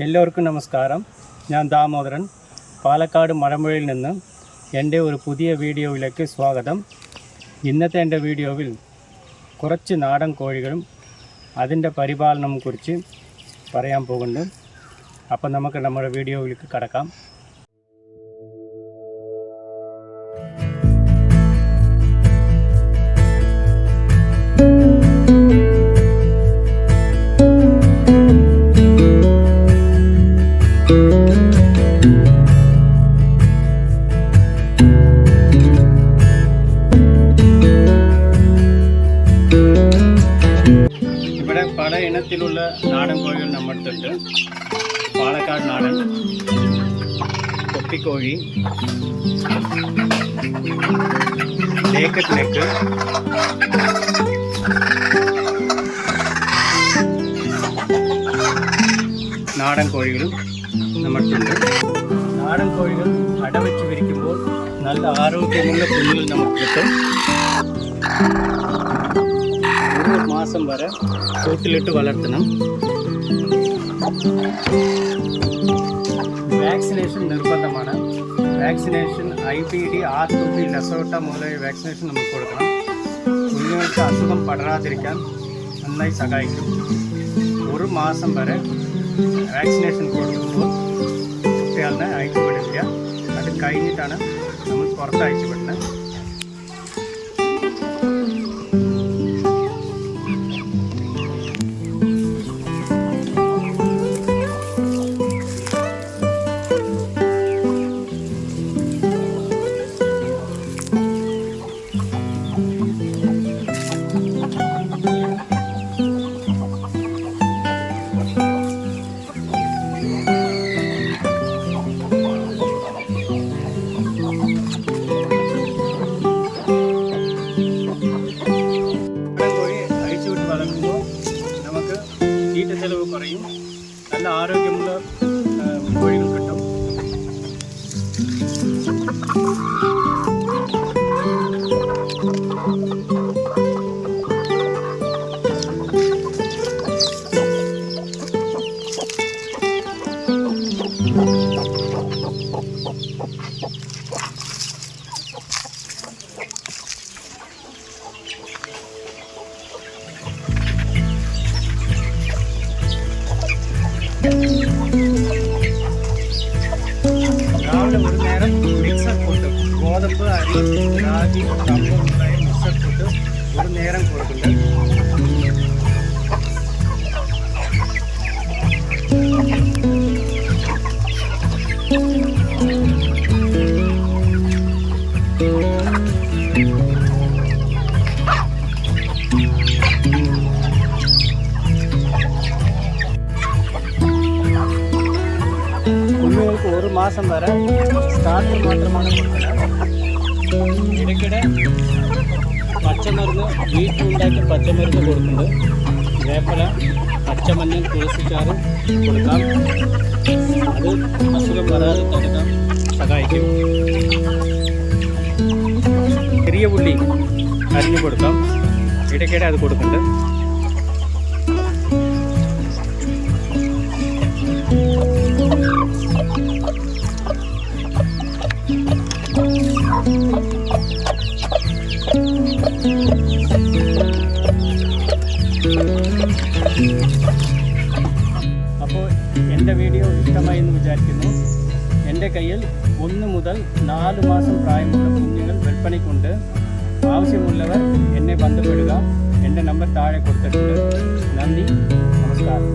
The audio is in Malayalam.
എല്ലാവർക്കും നമസ്കാരം. ഞാൻ ദാമോദരൻ, പാലക്കാട് മലമ്പുഴയിൽ നിന്ന് എൻ്റെ ഒരു പുതിയ വീഡിയോയിലേക്ക് സ്വാഗതം. ഇന്നത്തെ എൻ്റെ വീഡിയോയിൽ കുറച്ച് നാടൻ കോഴികളും അതിൻ്റെ പരിപാലനം കുറിച്ച് പറയാൻ പോകുന്നുണ്ട്. അപ്പം നമുക്ക് നമ്മുടെ വീഡിയോയിലേക്ക് കടക്കാം. ഇവിടെ പല ഇനത്തിലുള്ള നാടൻ കോഴികൾ നമ്മടുത്തുണ്ട്. പാലക്കാട് നാടൻ, കൊപ്പിക്കോഴി, ലേക്കറ്റ് നെക്ക്, നാടൻ കോഴികളും നമ്മടുത്തുണ്ട്. നാടൻ കോഴികൾ അടവെച്ച് വിരിക്കുമ്പോൾ നല്ല ആരോഗ്യമുള്ള കുഞ്ഞുങ്ങൾ നമുക്ക് കിട്ടും. ഒരു മാസം വരെ കൂട്ടിലിട്ട് വളർത്തണം. വാക്സിനേഷൻ നിർബന്ധമാണ്. വാക്സിനേഷൻ IBD, R2P, ലസോട്ട മുതലായ വാക്സിനേഷൻ നമുക്ക് കൊടുക്കണം. കുഞ്ഞുങ്ങൾക്ക് അസുഖം പടരാതിരിക്കാൻ നന്നായി സഹായിക്കും. ഒരു മാസം വരെ വാക്സിനേഷൻ കൊടുക്കുമ്പോൾ കുട്ടികളെ അയച്ചു വിടില്ല. അത് കഴിഞ്ഞിട്ടാണ് നമ്മൾ പുറത്ത് അയച്ചു വിടുന്നത്. ചെലവ് കുറയും. നല്ല ആരോഗ്യമുള്ള കോഴികൾ കിട്ടും. രാവിലെ ഒരു നേരം മിക്സർ ഫുഡ്, ഗോതമ്പ്, അരി, രാഗി, കമ്പ് മുതലായ മിക്സർ ഫുഡ് ഒരു നേരം കൊടുക്കുന്നുണ്ട്. കുഞ്ഞുങ്ങൾക്ക് ഒരു മാസം വരെ സ്റ്റാർട്ടർ മാത്രമാണ് കൊടുക്കുന്നത്. ഇടയ്ക്കിടെ പച്ചമരുന്ന്, വീട്ടിലുണ്ടാക്കി പച്ചമരുന്ന് കൊടുക്കുന്നുണ്ട്. വേപ്പല, പച്ചമഞ്ഞൾ, തുളസിച്ചാറ് കൊടുക്കാം. അത് അസുഖം വരാതെ തടുക്കാൻ സഹായിക്കും. ചെറിയ ഉള്ളി അരിഞ്ഞു കൊടുക്കാം. ഇടയ്ക്കിടെ അത് കൊടുക്കുന്നുണ്ട്. അപ്പോൾ എൻ്റെ വീഡിയോ ഇഷ്ടമായി എന്ന് വിചാരിക്കുന്നു. എൻ്റെ കയ്യിൽ 1 മുതൽ 4 മാസം പ്രായമുള്ള കുഞ്ഞുങ്ങൾ വിൽപ്പനയ്ക്കുണ്ട്. ആവശ്യമുള്ളവർ എന്നെ ബന്ധപ്പെടുക. എൻ്റെ നമ്പർ താഴെ കൊടുത്തിട്ടുണ്ട്. നന്ദി, നമസ്കാരം.